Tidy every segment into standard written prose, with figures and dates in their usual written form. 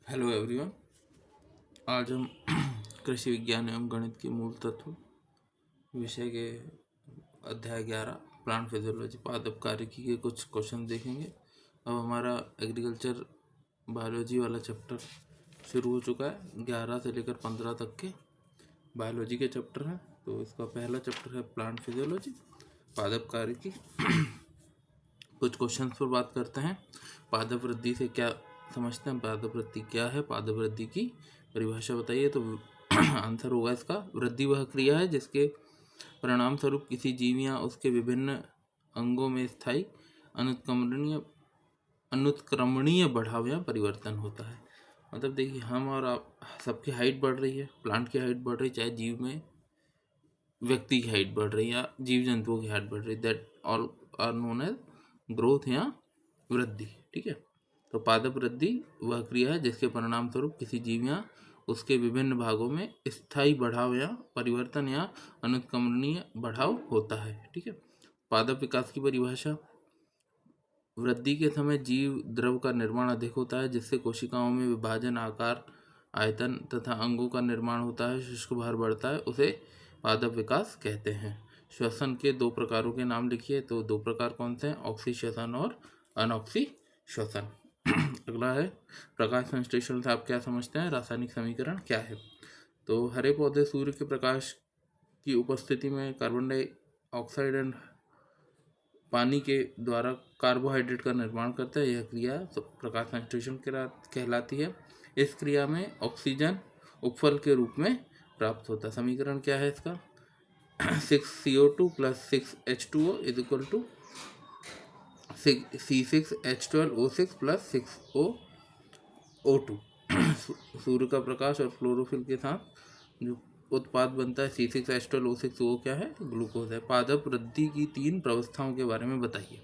Hello everyone. आज हम कृषि विज्ञान एवं गणित के मूल तत्व विषय के अध्याय 11 प्लांट फिजियोलॉजी पादप कार्यकी के कुछ क्वेश्चन देखेंगे। अब हमारा एग्रीकल्चर बायोलॉजी वाला चैप्टर शुरू हो चुका है। 11 से लेकर 15 तक के बायोलॉजी के चैप्टर हैं। तो इसका पहला चैप्टर है प्लांट फिजियोलॉजी पादप कार्यकी। कुछ क्वेश्चन पर बात करते हैं। पादप वृद्धि से क्या समझते हैं, पादप वृद्धि क्या है, पादप वृद्धि की परिभाषा बताइए। तो आंसर होगा इसका, वृद्धि वह क्रिया है जिसके परिणाम स्वरूप किसी जीव या उसके विभिन्न अंगों में स्थायी अनुत्क्रमणीय बढ़ाव या परिवर्तन होता है। मतलब देखिए, हम और आप सबकी हाइट बढ़ रही है, प्लांट की हाइट बढ़ रही है, चाहे जीव में व्यक्ति की हाइट बढ़ रही है या जीव जंतुओं की हाइट बढ़ रही है, that all are known as growth या वृद्धि। ठीक है। तो पादप वृद्धि वह क्रिया है जिसके परिणाम स्वरूप किसी जीव या उसके विभिन्न भागों में स्थायी बढ़ाव या परिवर्तन या अनुत्क्रमणीय बढ़ाव होता है। ठीक है। पादप विकास की परिभाषा, वृद्धि के समय जीव द्रव का निर्माण अधिक होता है जिससे कोशिकाओं में विभाजन, आकार, आयतन तथा अंगों का निर्माण होता है, शुष्क भार बढ़ता है, उसे पादप विकास कहते हैं। श्वसन के दो प्रकारों के नाम लिखिए। तो दो प्रकार कौन से हैं, ऑक्सी श्वसन और अनऑक्सी श्वसन। अगला है प्रकाश संश्लेषण से आप क्या समझते हैं, रासायनिक समीकरण क्या है। तो हरे पौधे सूर्य के प्रकाश की उपस्थिति में कार्बन डाइऑक्साइड एंड पानी के द्वारा कार्बोहाइड्रेट का निर्माण करता है। यह क्रिया प्रकाश संश्लेषण कहलाती है। इस क्रिया में ऑक्सीजन उपफल के रूप में प्राप्त होता है। समीकरण क्या है इसका, 6CO2 + 6H2O is equal to C6H12O6 + 6O2। सूर्य का प्रकाश और क्लोरोफिल के साथ जो उत्पाद बनता है C6H12O6, वो क्या है, ग्लूकोज है। पादप वृद्धि की 3 व्यवस्थाओं के बारे में बताइए।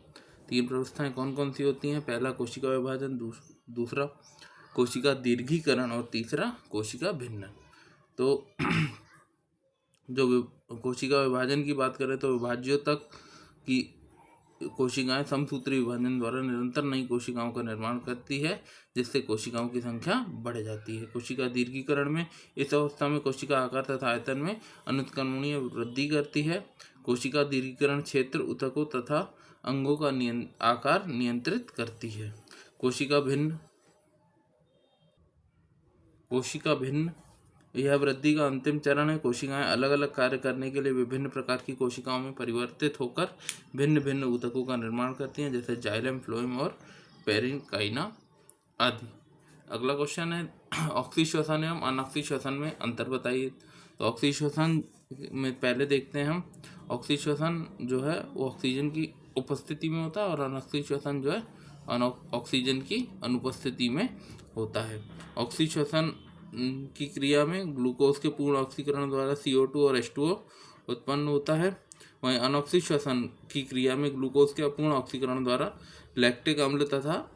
3 व्यवस्थाएं कौन कौन सी होती हैं, पहला कोशिका विभाजन, दूसरा कोशिका दीर्घीकरण और तीसरा कोशिका भिन्नन। तो जो कोशिका विभाजन की बात करें तो विभाज्यों तक की कोशिकाएं समसूत्री विभाजन द्वारा निरंतर नई कोशिकाओं का निर्माण करती है जिससे कोशिकाओं की संख्या बढ़ जाती है। कोशिका दीर्घीकरण में इस अवस्था में कोशिका आकार तथा आयतन में अनुत्क्रमणीय वृद्धि करती है। कोशिका दीर्घीकरण क्षेत्र, ऊतकों तथा अंगों का आकार नियंत्रित करती है। कोशिका भिन्न यह वृद्धि का अंतिम चरण है। कोशिकाएं अलग अलग कार्य करने के लिए विभिन्न प्रकार की कोशिकाओं में परिवर्तित होकर भिन्न भिन्न ऊतकों का निर्माण करती हैं, जैसे जाइलम, फ्लोएम और पेरेन्काइमा आदि। अगला क्वेश्चन है ऑक्सी श्वसन एवं अनऑक्सी श्वसन में अंतर बताइए। तो ऑक्सी श्वसन में पहले देखते हैं हम, ऑक्सी श्वसन जो है वो ऑक्सीजन की उपस्थिति में होता है और अनऑक्सी श्वसन जो है ऑक्सीजन की अनुपस्थिति में होता है। ऑक्सी श्वसन की क्रिया में ग्लूकोज के पूर्ण ऑक्सीकरण द्वारा CO2 और H2O उत्पन्न होता है। वहीं अनऑक्सी श्वसन की क्रिया में ग्लूकोज के अपूर्ण ऑक्सीकरण द्वारा लैक्टिक अम्ल तथा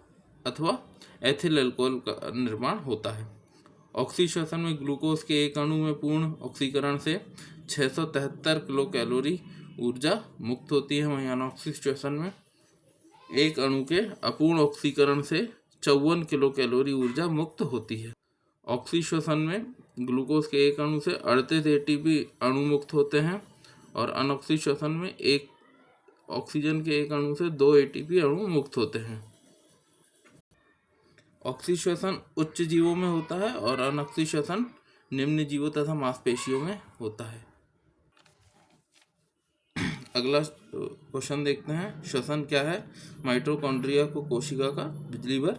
अथवा एथिल अल्कोहल का निर्माण होता है। ऑक्सी श्वसन में ग्लूकोज के एक अणु में पूर्ण ऑक्सीकरण से 673 किलो कैलोरी ऊर्जा मुक्त होती है। वहीं अनऑक्सी श्वसन में एक अणु के अपूर्ण ऑक्सीकरण से 54 किलो कैलोरी ऊर्जा मुक्त होती है। ऑक्सी श्वसन में ग्लूकोज के एक अणु से 38 ATP अणु मुक्त होते हैं और अनऑक्सी श्वसन में एक ऑक्सीजन के एक अणु से 2 ATP अणु मुक्त होते हैं। ऑक्सी श्वसन उच्च जीवों में होता है और अनऑक्सी श्वसन निम्न जीवों तथा मांसपेशियों में होता है। अगला क्वेश्चन देखते हैं, श्वसन क्या है, माइटोकॉन्ड्रिया को कोशिका का बिजली घर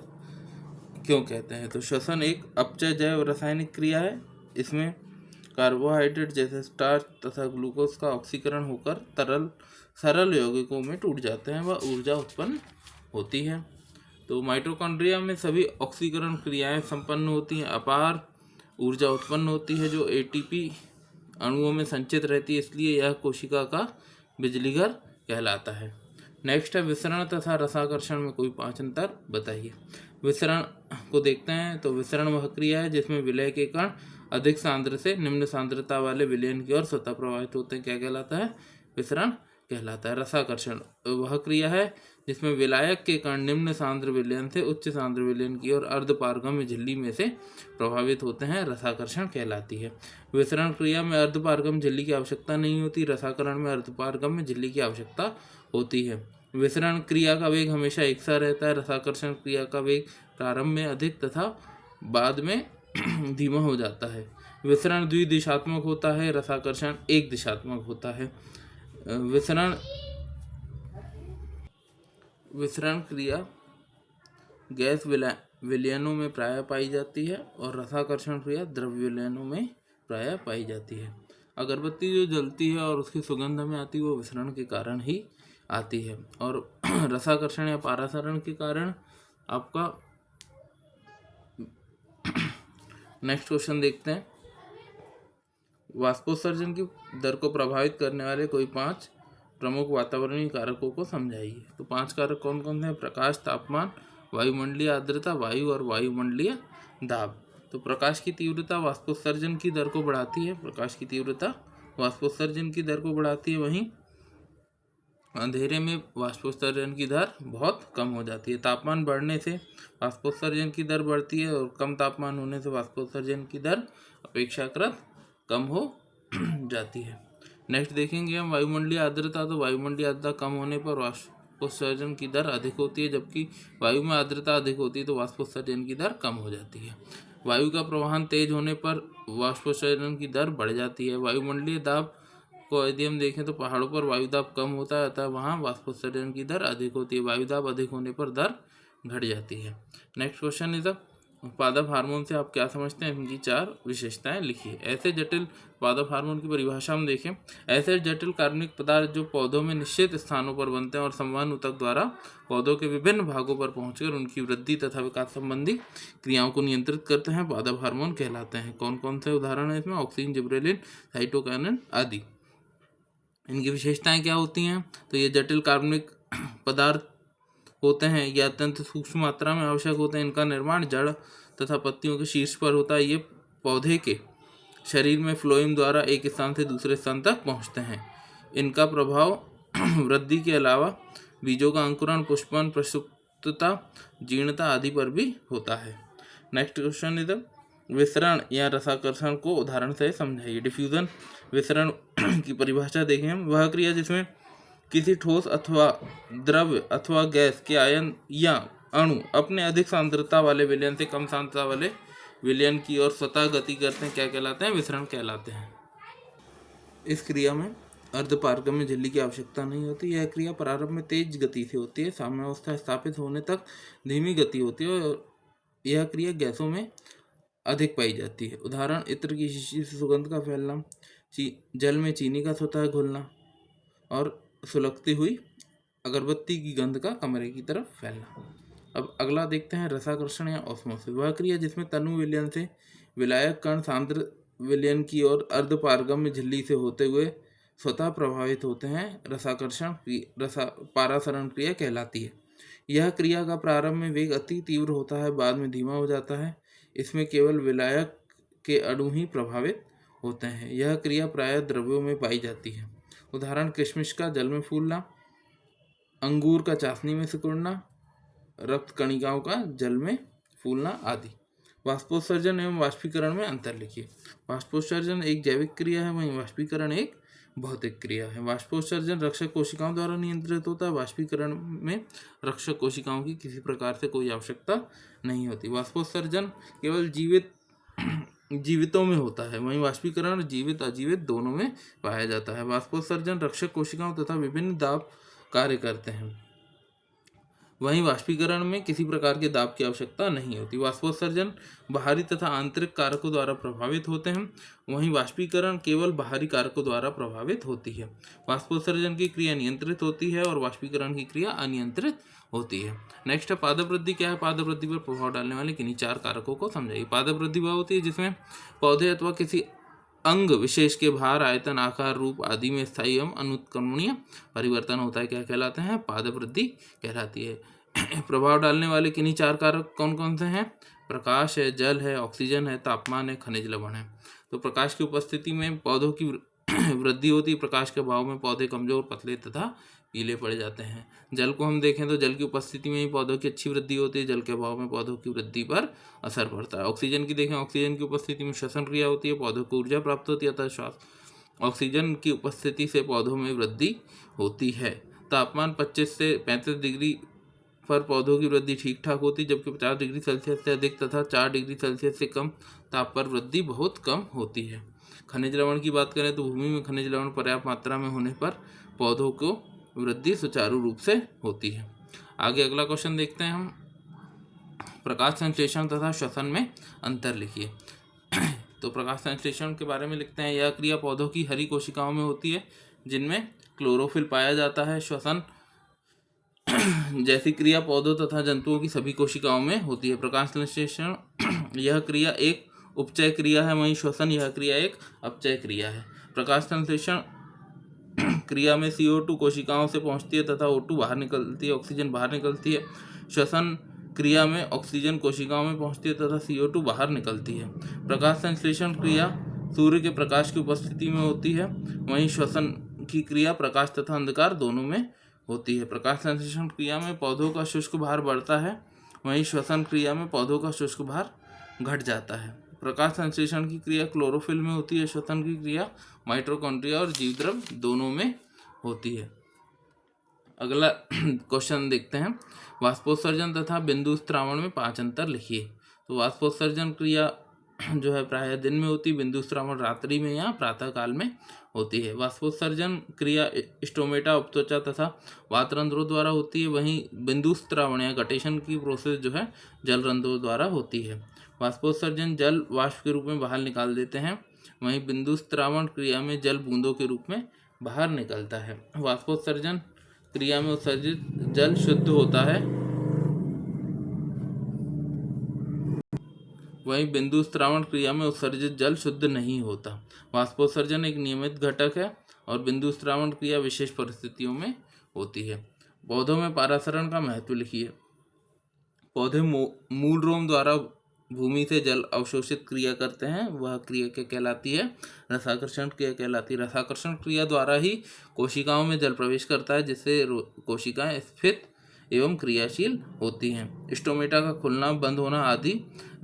क्यों कहते हैं। तो श्वसन एक अपचय जैव रासायनिक क्रिया है। इसमें कार्बोहाइड्रेट जैसे स्टार्च तथा ग्लूकोज का ऑक्सीकरण होकर सरल यौगिकों में टूट जाते हैं व ऊर्जा उत्पन्न होती है। तो माइटोकॉन्ड्रिया में सभी ऑक्सीकरण क्रियाएं संपन्न होती हैं, अपार ऊर्जा उत्पन्न होती है जो ATP अणुओं में संचित रहती है, इसलिए यह कोशिका का बिजली घर कहलाता है। नेक्स्ट है विसरण तथा रसाकर्षण में कोई 5 अंतर बताइए। विसरण को देखते हैं। तो विसरण वह क्रिया है जिसमें विलय के कण अधिक सांद्र से निम्न सांद्रता वाले विलयन की ओर स्वतः प्रवाहित होते हैं, क्या कहलाता है, विसरण कहलाता है। रसाकर्षण वह क्रिया है जिसमें विलायक के कण निम्न सांद्र विलयन से उच्च सांद्र विलयन की और अर्धपारगम्य झिल्ली में से प्रभावित होते हैं, रसाकर्षण कहलाती है। विसरण क्रिया में अर्धपारगम्य झिल्ली की आवश्यकता नहीं होती, रसाकरण में अर्धपारगम्य झिल्ली की आवश्यकता होती है। विसरण क्रिया का वेग हमेशा एक सा रहता है, रसाकर्षण क्रिया का वेग प्रारंभ में अधिक तथा बाद में धीमा हो जाता है। विसरण द्विदिशात्मक होता है, रसाकर्षण एक दिशात्मक होता है। विसरण क्रिया गैस विलयनों में प्रायः पाई जाती है और रसाकर्षण क्रिया द्रव्य विलयनों में प्रायः पाई जाती है। अगरबत्ती जो जलती है और उसकी सुगंध में आती है वो विसरण के कारण ही आती है, और रसाकर्षण या पारासरण के कारण आपका नेक्स्ट क्वेश्चन देखते हैं। वाष्पोत्सर्जन की दर को प्रभावित करने वाले कोई 5 प्रमुख वातावरणीय कारकों को समझाइए। तो 5 कारक कौन कौन से हैं? प्रकाश, तापमान, वायुमंडलीय आर्द्रता, वायु और वायुमंडलीय दाब। तो प्रकाश की तीव्रता वाष्पोत्सर्जन की दर को बढ़ाती है, प्रकाश की तीव्रता वाष्पोत्सर्जन की दर को बढ़ाती है। वहीं अंधेरे में वाष्पोत्सर्जन की दर बहुत कम हो जाती है। तापमान बढ़ने से वाष्पोत्सर्जन की दर बढ़ती है और कम तापमान होने से वाष्पोत्सर्जन की दर अपेक्षाकृत कम हो जाती है। नेक्स्ट देखेंगे हम वायुमंडलीय आर्द्रता। तो वायुमंडलीय आर्द्रता कम होने पर वाष्पोत्सर्जन की दर अधिक होती है, जबकि वायु में आर्द्रता अधिक होती है तो वाष्पोत्सर्जन की दर कम हो जाती है। वायु का प्रवाहन तेज होने पर वाष्पोत्सर्जन की दर बढ़ जाती है। वायुमंडलीय दाब को यदि हम देखें तो पहाड़ों पर वायुदाब कम होता है, अतः वहाँ वाष्पोत्सर्जन की दर अधिक होती है। वायुदाब अधिक होने पर दर घट जाती है। नेक्स्ट क्वेश्चन इज पादप हार्मोन से आप क्या समझते हैं? इनकी 4 विशेषताएं लिखिए। ऐसे जटिल पादप हार्मोन की परिभाषा हम देखें। ऐसे जटिल कार्बनिक पदार्थ जो पौधों में निश्चित स्थानों पर बनते हैं और संवहन ऊतक द्वारा पौधों के विभिन्न भागों पर पहुंचकर उनकी वृद्धि तथा विकास संबंधी क्रियाओं को नियंत्रित करते हैं, पादप हार्मोन कहलाते हैं। कौन कौन से उदाहरण है इसमें? ऑक्सीजन, जिब्रेलिन, साइटोकाइनिन आदि। इनकी विशेषताएं क्या होती हैं? तो ये जटिल कार्बनिक पदार्थ होते हैं, ये अत्यंत सूक्ष्म मात्रा में आवश्यक होते हैं। इनका निर्माण जड़ तथा पत्तियों के शीर्ष पर होता है। ये पौधे के शरीर में फ्लोएम द्वारा एक स्थान से दूसरे स्थान तक पहुंचते हैं। इनका प्रभाव वृद्धि के अलावा बीजों का अंकुरण, पुष्पन, प्रसुप्तता, जीर्णता आदि पर भी होता है। नेक्स्ट क्वेश्चन इधर विसरण या रसाकर्षण को उदाहरण से समझाइए। डिफ्यूजन विसरण की परिभाषा देखें हम। वह क्रिया जिसमें किसी ठोस अथवा द्रव्य अथवा गैस के आयन या अणु अपने अधिक सांद्रता वाले विलयन से कम सांद्रता वाले विलयन की ओर स्वतः गति करते हैं, क्या कहलाते हैं? विसरण कहलाते हैं। इस क्रिया में अर्धपारगम्य झिल्ली की आवश्यकता नहीं होती। यह क्रिया प्रारंभ में तेज गति से होती है, साम्यावस्था स्थापित होने तक धीमी गति होती है और यह क्रिया गैसों में अधिक पाई जाती है। उदाहरण इत्र की शीशी से सुगंध का फैलना, जल में चीनी का स्वतः घुलना और सुलगती हुई अगरबत्ती की गंध का कमरे की तरफ फैलना। अब अगला देखते हैं रसाकर्षण या ऑस्मोसिस। वह क्रिया जिसमें तनु विलयन से विलायक कण सांद्र विलयन की ओर अर्धपारगम्य झिल्ली से होते हुए स्वतः प्रभावित होते हैं, पारासरण क्रिया कहलाती है। यह क्रिया का प्रारंभ में वेग अति तीव्र होता है, बाद में धीमा हो जाता है। इसमें केवल विलायक के अणु ही प्रभावित होते हैं। यह क्रिया प्रायः द्रव्यों में पाई जाती है। उदाहरण किशमिश का जल में फूलना, अंगूर का चाशनी में सिकुड़ना, रक्त कणिकाओं का जल में फूलना आदि। वाष्पोत्सर्जन एवं वाष्पीकरण में अंतर लिखिए। वाष्पोत्सर्जन एक जैविक क्रिया है, वहीं वाष्पीकरण एक भौतिक क्रिया है। वाष्पोत्सर्जन रक्षक कोशिकाओं द्वारा नियंत्रित होता है, वाष्पीकरण में रक्षक कोशिकाओं की किसी प्रकार से कोई आवश्यकता नहीं होती। वाष्पोत्सर्जन केवल जीवितों में होता है, वहीं वाष्पीकरण जीवित अजीवित दोनों में पाया जाता है। वाष्पोत्सर्जन रक्षक कोशिकाओं तथा विभिन्न दाब कार्य करते हैं, वहीं वाष्पीकरण में किसी प्रकार के दाब की आवश्यकता नहीं होती। वाष्पोत्सर्जन बाहरी तथा आंतरिक कारकों द्वारा प्रभावित होते हैं, वहीं वाष्पीकरण केवल बाहरी कारकों द्वारा प्रभावित होती है। वाष्पोत्सर्जन की क्रिया नियंत्रित होती है और वाष्पीकरण की क्रिया अनियंत्रित होती है। नेक्स्ट है पादप वृद्धि। क्या है? पादप वृद्धि पर प्रभाव डालने वाले किन्हीं 4 कारकों को समझाइए। पादप वृद्धि वह होती है जिसमें पौधे अथवा किसी अंग विशेष के भार, आयतन, आकार, रूप आदि में स्थायी एवं अनुत्क्रमणीय परिवर्तन होता है, क्या कहलाते हैं? पादप वृद्धि कहलाती है। प्रभाव डालने वाले किन्हीं 4 कारक कौन कौन से हैं? प्रकाश है, जल है, ऑक्सीजन है, तापमान है, खनिज लवण है। तो प्रकाश की उपस्थिति में पौधों की वृद्धि होती है, प्रकाश के अभाव में पौधे कमजोर, पतले तथा पीले पड़ जाते हैं। जल को हम देखें तो जल की उपस्थिति में ही पौधों की अच्छी वृद्धि होती है, जल के अभाव में पौधों की वृद्धि पर असर पड़ता है। ऑक्सीजन की देखें, ऑक्सीजन की उपस्थिति में श्वसन क्रिया होती है, पौधों को ऊर्जा प्राप्त होती है, अतः श्वास ऑक्सीजन की उपस्थिति से पौधों में वृद्धि होती है। तापमान 25 से 35 डिग्री पर पौधों की वृद्धि ठीक ठाक होती है, जबकि 50 डिग्री सेल्सियस से अधिक तथा 4 डिग्री सेल्सियस से कम ताप पर वृद्धि बहुत कम होती है। खनिज लवण की बात करें तो भूमि में खनिज लवण पर्याप्त मात्रा में होने पर पौधों को वृद्धि सुचारू रूप से होती है। आगे अगला क्वेश्चन देखते हैं हम, प्रकाश संश्लेषण तथा श्वसन में अंतर लिखिए। तो प्रकाश संश्लेषण के बारे में लिखते हैं, यह क्रिया पौधों की हरी कोशिकाओं में होती है जिनमें क्लोरोफिल पाया जाता है। श्वसन जैसी क्रिया पौधों तथा जंतुओं की सभी कोशिकाओं में होती है। प्रकाश संश्लेषण यह क्रिया एक उपचय क्रिया है, वहीं श्वसन यह क्रिया एक अपचय क्रिया है। प्रकाश संश्लेषण क्रिया में CO2 कोशिकाओं से पहुंचती है तथा O2 बाहर निकलती है, ऑक्सीजन बाहर निकलती है। श्वसन क्रिया में ऑक्सीजन कोशिकाओं में पहुंचती है तथा CO2 बाहर निकलती है। प्रकाश संश्लेषण क्रिया सूर्य के प्रकाश की उपस्थिति में होती है, वहीं श्वसन की क्रिया प्रकाश तथा अंधकार दोनों में होती है। प्रकाश संश्लेषण क्रिया में पौधों का शुष्क भार बढ़ता है, वहीं श्वसन क्रिया में पौधों का शुष्क भार घट जाता है। प्रकाश संश्लेषण की क्रिया क्लोरोफिल में होती है, श्वसन की क्रिया माइटोकॉन्ड्रिया और जीवद्रव दोनों में होती है। अगला क्वेश्चन देखते हैं, वाष्पोत्सर्जन तथा बिंदु स्त्रावण में 5 अंतर लिखिए। तो वाष्पोत्सर्जन क्रिया जो है प्रायः दिन में होती है, बिंदु स्त्रावण रात्रि में या प्रातः काल में होती है। वाष्पोत्सर्जन क्रिया स्टोमेटा, उपत्वचा तथा वातरंध्रों द्वारा होती है, वहीं बिंदु स्त्रावण या गटेशन की प्रोसेस जो है जलरंध्रों द्वारा होती है। वाष्पोत्सर्जन जल वाष्प के रूप में बाहर निकाल देते हैं, वहीं बिंदु स्त्रावण क्रिया में जल बूंदों के रूप में बाहर निकलता है। वाष्पोत्सर्जन क्रिया में उत्सर्जित जल शुद्ध होता है, वहीं बिंदु स्त्रावण क्रिया में उत्सर्जित जल शुद्ध नहीं होता। वाष्पोत्सर्जन एक नियमित घटक है और बिंदु स्त्रावण क्रिया विशेष परिस्थितियों में होती है। पौधों में पारासरण का महत्व लिखिए। पौधे मूल रोम द्वारा भूमि से जल अवशोषित क्रिया करते हैं, वह क्रिया क्या कहलाती है? रसाकर्षण क्रिया कहलाती है। रसाकर्षण क्रिया द्वारा ही कोशिकाओं में जल प्रवेश करता है, जिससे कोशिकाएं स्फीत एवं क्रियाशील होती हैं। स्टोमेटा का खुलना बंद होना आदि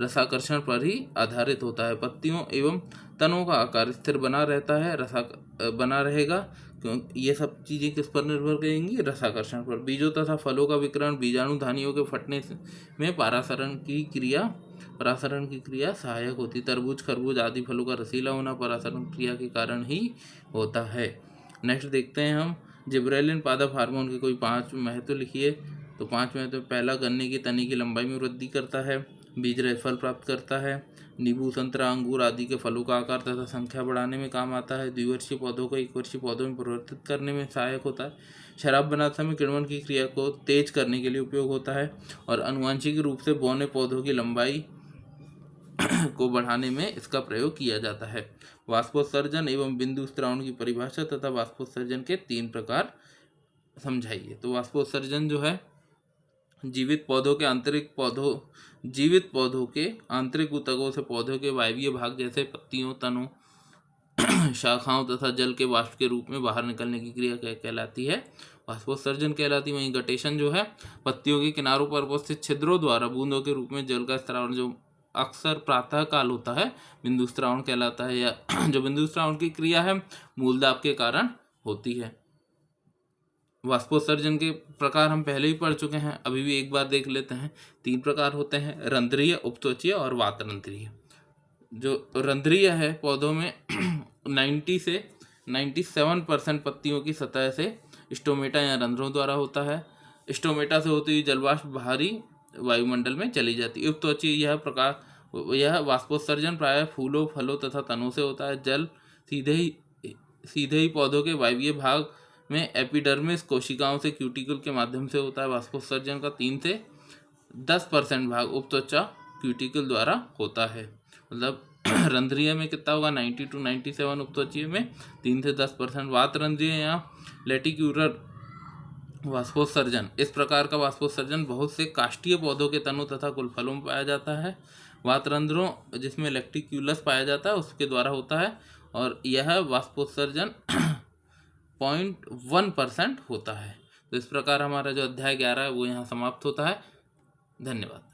रसाकर्षण पर ही आधारित होता है। पत्तियों एवं तनों का आकार स्थिर बना रहता है, बना रहेगा, क्योंकि ये सब चीज़ें किस पर निर्भर करेंगी? रसाकर्षण पर। बीजों तथा फलों का विकिरण बीजाणु धानियों के फटने में परासरण की क्रिया सहायक होती। तरबूज, खरबूज आदि फलों का रसीला होना परासरण क्रिया के कारण ही होता है। नेक्स्ट देखते हैं हम, जिब्रेलिन पादप हार्मोन के कोई 5 महत्व लिखिए। तो 5 महत्व, पहला, गन्ने की तनी की लंबाई में वृद्धि करता है, बीज रहित फल प्राप्त करता है, नींबू, संतरा, अंगूर आदि के फलों का आकार तथा संख्या बढ़ाने में काम आता है, द्विवर्षीय पौधों को एक वर्षीय पौधों में परिवर्तित करने में सहायक होता है, शराब बनाते समय किण्वन की क्रिया को तेज करने के लिए उपयोग होता है, और आनुवांशिक रूप से बौने पौधों की लंबाई को बढ़ाने में इसका प्रयोग किया जाता है। वाष्पोत्सर्जन एवं बिंदु स्त्रावण की परिभाषा तथा वाष्पोत्सर्जन के 3 प्रकार समझाइए। तो वाष्पोत्सर्जन जो है जीवित पौधों के आंतरिक ऊतकों से पौधों के वायवीय भाग जैसे पत्तियों, तनों, शाखाओं तथा जल के वाष्प के रूप में बाहर निकलने की क्रिया क्या कहलाती है? वाष्पोत्सर्जन कहलाती है। वहीं गटेशन जो है पत्तियों के किनारों पर उपस्थित छिद्रों द्वारा बूंदों के रूप में जल का स्त्रावण जो अक्सर प्रातः काल होता है, बिंदु स्त्रावण कहलाता है, या जो बिंदु स्त्रावण की क्रिया है मूलदाब के कारण होती है। वाष्पोत्सर्जन के प्रकार हम पहले ही पढ़ चुके हैं, अभी भी एक बार देख लेते हैं। 3 प्रकार होते हैं, रंध्रीय, उपत्वचीय और वातरंध्रीय। जो रंध्रीय है, पौधों में 90 से 97% पत्तियों की सतह से स्टोमेटा या रंध्रों द्वारा होता है। स्टोमेटा से होती हुई जलवाष्प बाहरी वायुमंडल में चली जाती है। उपत्वचीय यह वाष्पोत्सर्जन प्रायः फूलों, फलों तथा तनों से होता है। जल सीधे ही पौधों के वायवीय भाग में एपिडर्मिस कोशिकाओं से क्यूटिकल के माध्यम से होता है। वाष्पोत्सर्जन का 3 से 10% भाग उपत्वचा क्यूटिकल द्वारा होता है। मतलब रंध्रीय में कितना होगा? 90 to 97, उपत्वचीय में 3 से 10%। वातरंध्रीय या लेटिक्यूलर वाष्पोत्सर्जन, इस प्रकार का वाष्पोत्सर्जन बहुत से काष्ठीय पौधों के तनों तथा कुल फलों में पाया जाता है। वातरंध्रों जिसमें लेटिक्यूलस पाया जाता है उसके द्वारा होता है, और यह वाष्पोत्सर्जन 0.1% होता है। तो इस प्रकार हमारा जो अध्याय 11 है वो यहाँ समाप्त होता है। धन्यवाद।